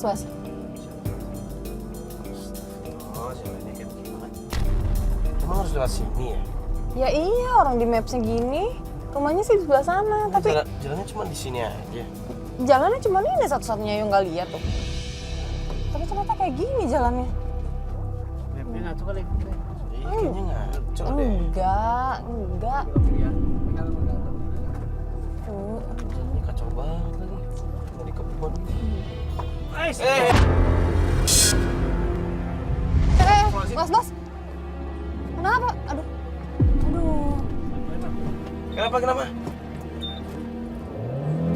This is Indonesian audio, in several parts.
Mas Bas? Oh, jalannya kayak begini. Emang harus lewat sini ya? Ya iya, orang di mapsnya gini. Rumahnya sih di sebelah sana, tapi Jalannya cuma di sini aja. jalannya cuma ini satu-satunya yang nggak lihat tuh. Tapi ternyata kayak gini jalannya. Mapnya ngaco kali. Iya, kayaknya ngaco deh. Enggak. Jalannya kacau banget lagi. Mau di kebun. Mas Bas. Kenapa? Aduh. Kenapa?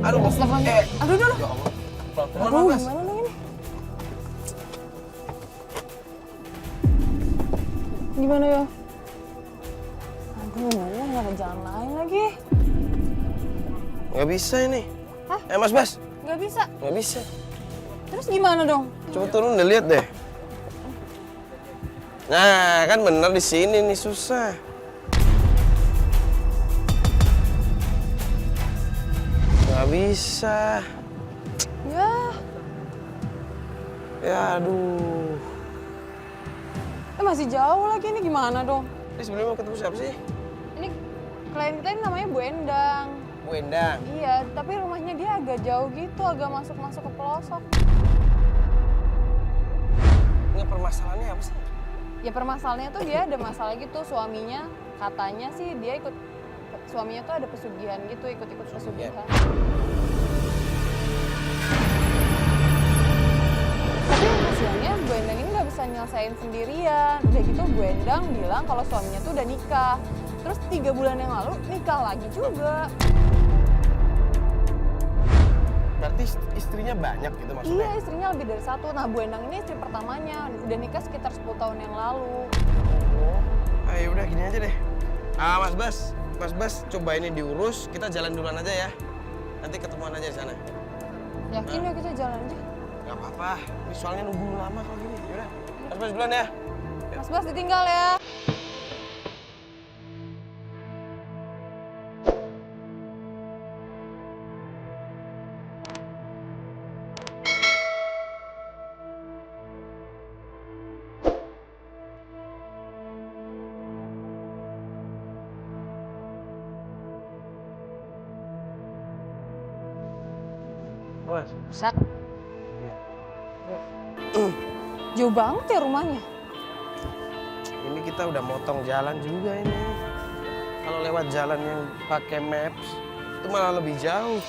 Aduh, Mas, teleponnya. Aduh. Ya Allah. Pelan-pelan, Aduh, Mas. gimana nih ini? Gimana ya? Aduh, mana nggak ada jalan lain lagi. Nggak bisa ini. Hah? Mas Bas. Nggak bisa. Nggak bisa. Terus gimana dong? Coba turun deh, lihat deh. Nah, kan bener di sini nih susah. Nggak bisa. Ya, aduh. Masih jauh lagi ini gimana dong? Ini sebelumnya mau ketemu siapa sih? Ini klien kita ini namanya Bu Endang. Bu Endang. Iya, tapi rumahnya dia agak jauh gitu, agak masuk ke pelosok. Nggak, permasalahannya apa sih? Ya permasalahannya tuh dia ada masalah gitu, suaminya katanya sih dia suaminya tuh ada pesugihan gitu, ikut-ikut pesugihan. Tapi hasilnya Bu Endang ini nggak bisa nyelesain sendirian. Udah gitu Bu Endang bilang kalau suaminya tuh udah nikah. Terus 3 bulan yang lalu nikah lagi juga. Berarti istrinya banyak gitu maksudnya? Iya, istrinya lebih dari 1. Nah, Bu Endang ini istri pertamanya. Udah nikah sekitar 10 tahun yang lalu. Oh, ayo udah gini aja deh. Mas Bas, coba ini diurus. Kita jalan duluan aja ya. Nanti ketemuan aja di sana. Yakin ya kita jalan aja? Gak apa-apa. Ini soalnya nunggu lama kalau gini. Yaudah, Mas Bas duluan ya. Mas Bas ditinggal ya. Mas. Sat. Iya. Jauh banget ya rumahnya. Ini kita udah motong jalan juga ini. Kalau lewat jalan yang pakai maps, itu malah lebih jauh.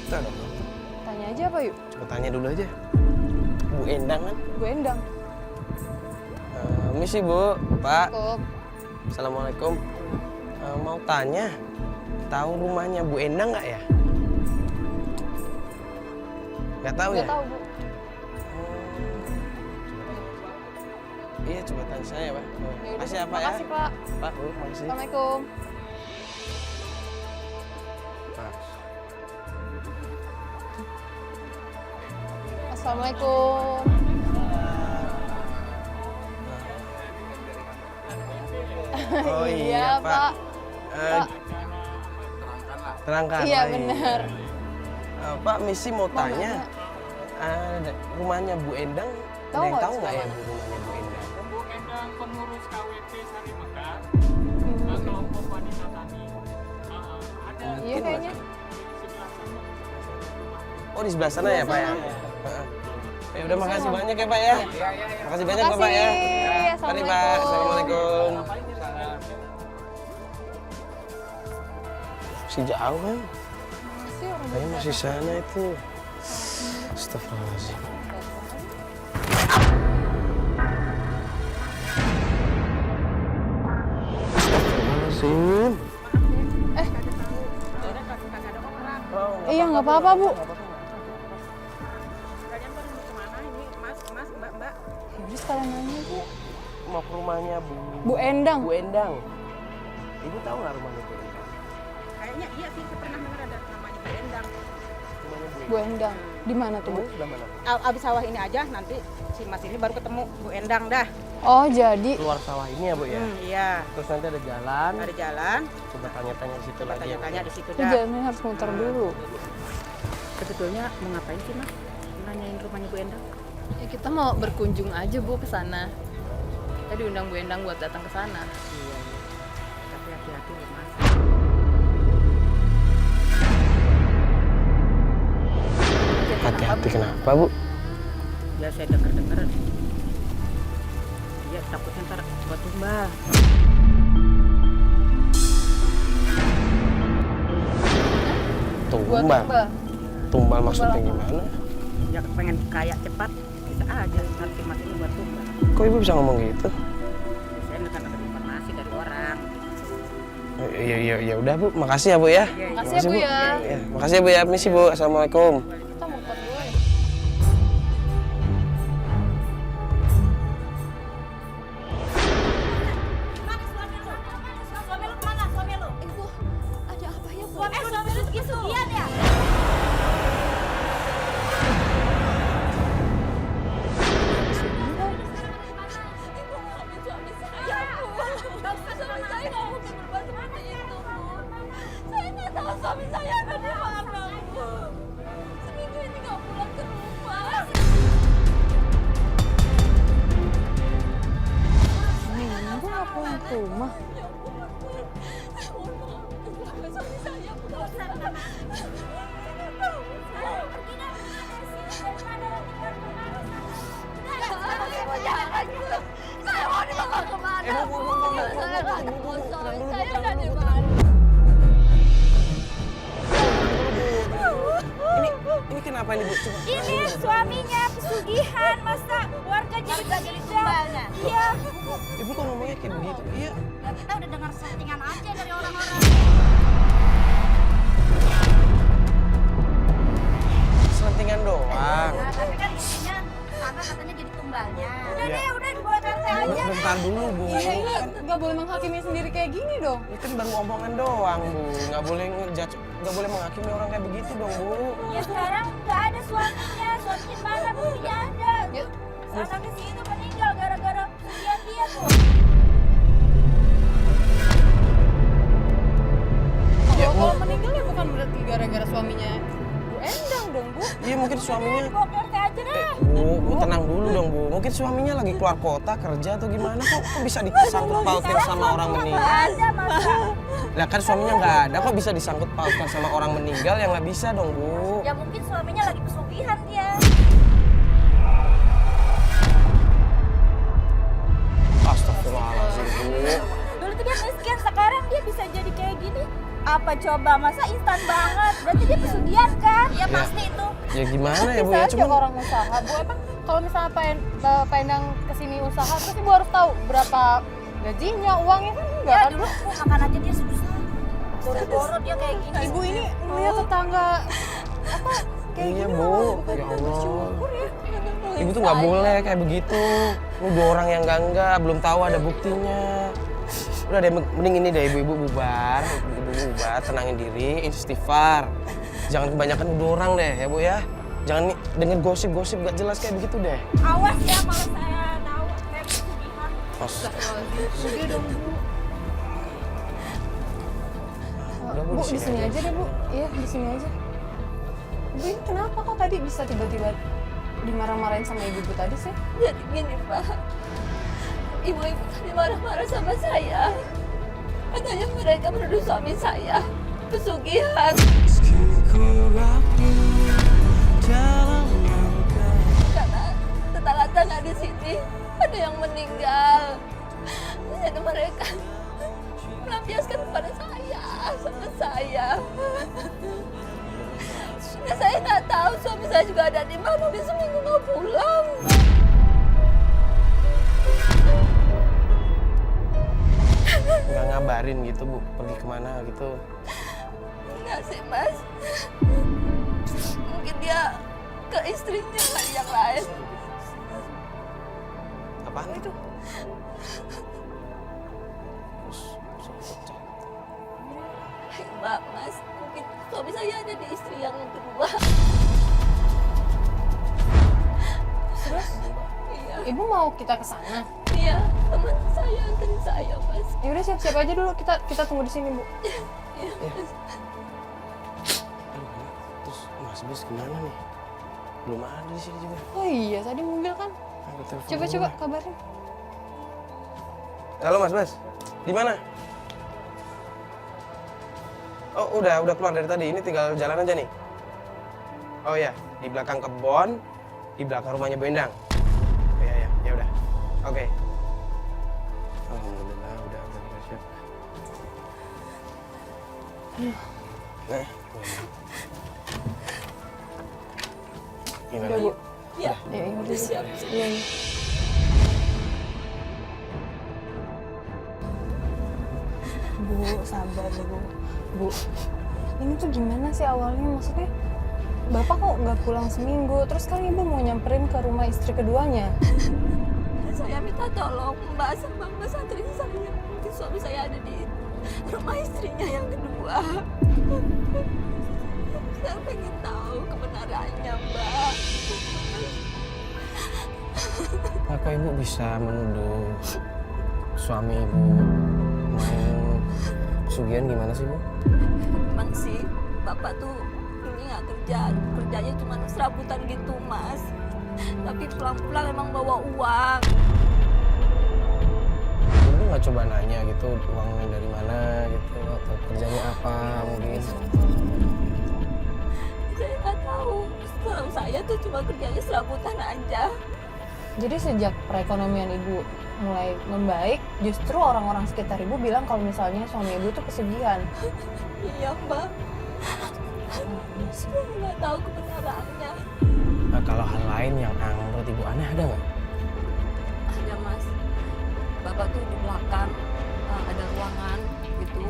Kita udah motong. Tanya aja apa yuk? Coba tanya dulu aja. Bu Endang kan? Bu Endang. Misi Bu, Pak. Cukup. Assalamualaikum. Mau tanya, tahu rumahnya Bu Endang nggak ya? Nggak tahu ya? Nggak tahu, Bu. Iya, coba tanya saya, Pak. Yaudah, Makasih ya, Pak ya. Makasih, Pak. Pak, Bu, makasih. Assalamualaikum. Pak. Assalamualaikum. Oh iya, Pak. Pak. Terangkan. Iya, lah, benar. Pak, Misi mau tanya. nanya. Rumahnya Bu Endang, Tahu ada yang nggak tahu nggak ya siapa? Bu rumahnya Bu Endang? Bu Endang pengurus KWP Sari Mekar, kelompok wanita tani. Ada Iya kayaknya. di sebelah sana. Oh, di sebelah sana ya, Pak ya? Heeh. Ya udah, makasih banyak ya, Pak ya. Makasih banyak, Bapak ya. Mari, Pak. Assalamualaikum. Masih jauh kan? Masih orang Kayaknya masih sana itu. Astagfirullahaladzim. Astagfirullahaladzim. Iya, nggak apa-apa, Bu. Kalian baru mau kemana ini, Mas, Mbak? Ya udah sekalian nanya, Bu. Mau ke rumahnya Bu Endang. Bu Endang. Ibu tahu nggak rumahnya Bu Endang? Kayaknya iya sih, saya pernah dengar ada namanya Bu Endang. Rumahnya Bu Endang. Di mana tuh, Bu? Sebelah mana? Abis sawah ini aja, nanti si Mas ini baru ketemu Bu Endang dah. Oh, jadi Keluar sawah ini ya, Bu ya? Iya, Terus nanti ada jalan. ada jalan, Coba tanya-tanya di situ lagi ya, Bu. tanya-tanya di situ ini dah. jalannya harus muter dulu. Sebetulnya mau ngapain sih, Mas? nanyain rumahnya Bu Endang? Ya kita mau berkunjung aja Bu ke sana. Kita diundang Bu Endang buat datang ke sana. Iya. Tapi hati-hati loh Mas. Hati-hati kenapa, Bu? Ya saya denger-denger. Dia takutnya ntar buat tumbal. Buat Tumbal. apa? Tumbal maksudnya gimana? Dia pengen kaya cepat, bisa aja ntar si Mas ini buat tumbal. Kok Ibu bisa ngomong gitu? Saya kan dapat informasi dari orang. Ya udah Bu, makasih ya Bu ya. Makasih ya Bu ya. Ya, makasih ya Bu ya. Misi Bu. Assalamualaikum. Kita mau ke dulu ya. Suami lu kemana? Suami lu? Ibu, ada apa ya Bu? Suami lu sugi-sugian ya? Ibu ngomongin suami saya, Bu. Suami saya nggak mungkin berbuat seperti itu, Bu. Saya nggak tahu suami saya ada di mana, Bu. Seminggu ini nggak pulang ke rumah. Minggu nggak pulang ke rumah. Ya ampun, Bu. Saya mohon maaf. Suami saya, Bu. Nggak usah, Mama. Saya nggak tahu, Bu. Pergi dah, daripada nanti berpengaruh sama. Ibu jangan, Bu. Saya mau dibawa kemana, Bu? Saya nggak tahu suami saya ada di mana. Ini kenapa ini Bu? Coba. Ini suaminya pesugihan, masa warga jadi tumbalnya? Iya. Ibu kok ngomongnya kayak begitu? Iya. Ya kita udah dengar settingan aja dari orang-orang. Selentingan doang. Nah, tapi kan intinya kakak katanya jadi tumbalnya. Udah Iya. deh, udah dibawa ke RT aja. Bentar dulu Bu. Iya ini nggak boleh menghakimi sendiri kayak gini dong. Ini kan baru omongan doang Bu. Nggak boleh ngejudge, nggak boleh menghakimi orang kayak begitu dong Bu. Ya sekarang nggak ada suaminya. Suaminya mana? Buktinya ada. Ya. Anaknya si itu meninggal gara-gara pesugihan dia tuh. Ya, Kalau Bu. meninggal ya bukan berarti gara-gara suaminya Bu Endang dong Bu. Iya mungkin suaminya. Dibawa ke RT aja deh. Bu tenang dulu dong Bu. Mungkin suaminya lagi keluar kota kerja atau gimana? Kok bisa disangkut pautkan sama orang meninggal? Nggak ada masa. Lah kan suaminya nggak ada, kok bisa disangkut pautkan sama orang meninggal? Yang nggak bisa dong Bu. Ya mungkin suaminya lagi pesugihan dia. Astagfirullahaladzim Bu. Dulu tuh dia miskin, sekarang dia bisa jadi kayak gini. Apa coba, masa instan banget? Berarti dia pesugihan kan? Iya pasti itu. Ya gimana ya Bu Bisa ya? aja Cuman orang usaha Bu. Emang kalau misalnya Pak Endang kesini usaha terus Ibu harus tahu berapa gajinya, uangnya kan enggak Ya kan? dulu aku makan aja dia susah. Boro-boro dia kayak gini. Ibu ini melihat tetangga apa kayak Iya, gini Bu. malah bukan Ya Allah. bersyukur ya. Ibu tuh nggak boleh kayak begitu. Nuduh orang yang enggak, belum tahu ada buktinya. Udah deh, mending ini deh ibu-ibu bubar. Ibu bubar, tenangin diri, istighfar. Jangan kebanyakan nuduh orang deh ya Bu ya. Jangan denger gosip-gosip gak jelas kayak begitu deh. Awas ya kalau saya tahu saya pesugihan. Udah dong Bu. Udah, Bu, Bu di di sini sini aja. aja deh Bu. Iya di sini aja. Bu ini kenapa kok tadi bisa tiba-tiba dimarah-marahin sama ibu tadi sih? Jadi gini Pak, ibu-ibu tadi marah-marah sama saya. Katanya mereka menuduh suami saya pesugihan. Karena tetangga-tetangga di sini ada yang meninggal. Jadi mereka melampiaskan kepada saya, sama saya. Nah, saya nggak tahu suami saya juga ada di mana, udah seminggu nggak pulang. Nggak ngabarin gitu Bu, pergi kemana gitu. Enggak sih Mas, mungkin dia ke istrinya kali yang lain. Apaan itu? Mbak Mas, mungkin suami saya ada di istri yang kedua. Terus Iya, ibu mau kita ke sana? iya, teman saya anterin saya Mas. Ya udah siap-siap aja dulu, kita tunggu di sini Bu. Iya Mas. Terus Mas Bis gimana nih? Belum ada di sini juga. Oh iya, tadi mobil kan. Aku telepon Coba dulu coba lah. kabarin. Halo Mas. Di mana? Oh, udah keluar dari tadi. Ini tinggal jalan aja nih. Oh ya, di belakang kebon, di belakang rumahnya Bu Endang. Oh, ya, ya udah. Oke. Alhamdulillah udah siap. Nah, gimana? Udah, Bu. Ya, Ya, udah siap. Iya, iya. Bu, sabar Bu. Bu, ini tuh gimana sih awalnya? Maksudnya, Bapak kok nggak pulang seminggu? Terus kan Ibu mau nyamperin ke rumah istri keduanya. Saya minta tolong Mbak sama Mas anterin saya. Mungkin suami saya ada di rumah istrinya yang kedua. Saya pengen tahu kebenarannya, Mbak. Apa Ibu bisa menuduh suami Ibu main pesugihan gimana sih Bu? Emang sih, Bapak tuh dulu nggak kerja. Kerjanya cuma serabutan gitu, Mas. Tapi pulang-pulang emang bawa uang. Ibu nggak coba nanya gitu uangnya dari mana gitu atau kerjanya apa mungkin? Saya nggak tahu. Setahu saya tuh cuma kerjanya serabutan aja. Jadi sejak perekonomian Ibu mulai membaik, justru orang-orang sekitar Ibu bilang kalau misalnya suami Ibu tuh pesugihan. Iya, Mbak. Saya nggak tahu kebenarannya. Nah, kalau hal lain yang menurut Ibu aneh ada nggak? Ada, Mas. Bapak tuh di belakang ada ruangan gitu.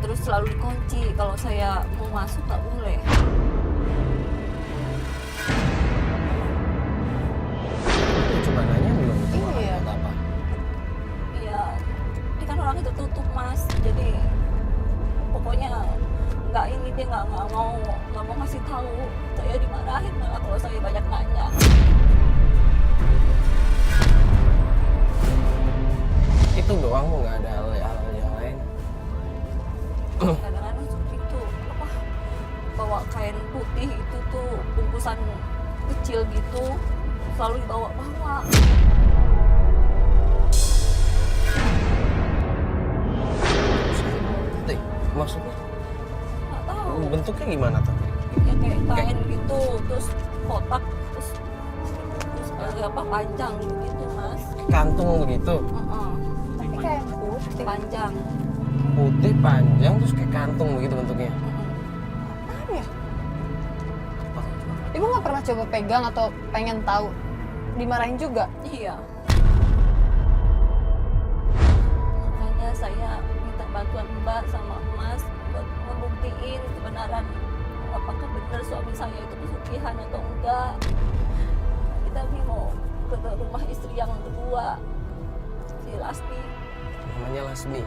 Terus selalu dikunci. Kalau saya mau masuk nggak boleh. Ibu coba nanya belum? Itu Iya. buat apa? Iya, ini kan orangnya tertutup, Mas. Jadi pokoknya nggak ini dia nggak mau ngasih tahu. Saya dimarahin malah kalau saya banyak nanya. Itu doang Bu, nggak ada hal yang lain. Kadang-kadang itu apa bawa kain putih itu tuh bungkusan kecil gitu selalu dibawa-bawa. Maksudnya Nggak tahu. bentuknya gimana tuh? Ya kayak kain gitu terus kotak terus apa panjang gitu, Mas. Kantung begitu, Heeh. Tapi kayak putih. Panjang. putih panjang terus kayak kantung begitu bentuknya. Apaan ya? Ibu nggak pernah coba pegang atau pengen tahu? Dimarahin juga? Iya. Makanya saya minta bantuan Mbak sama Mas buat membuktiin kebenaran apakah benar suami saya itu pesugihan atau enggak. Kita nih mau ke rumah istri yang kedua, si Lasmi. Namanya Lasmi.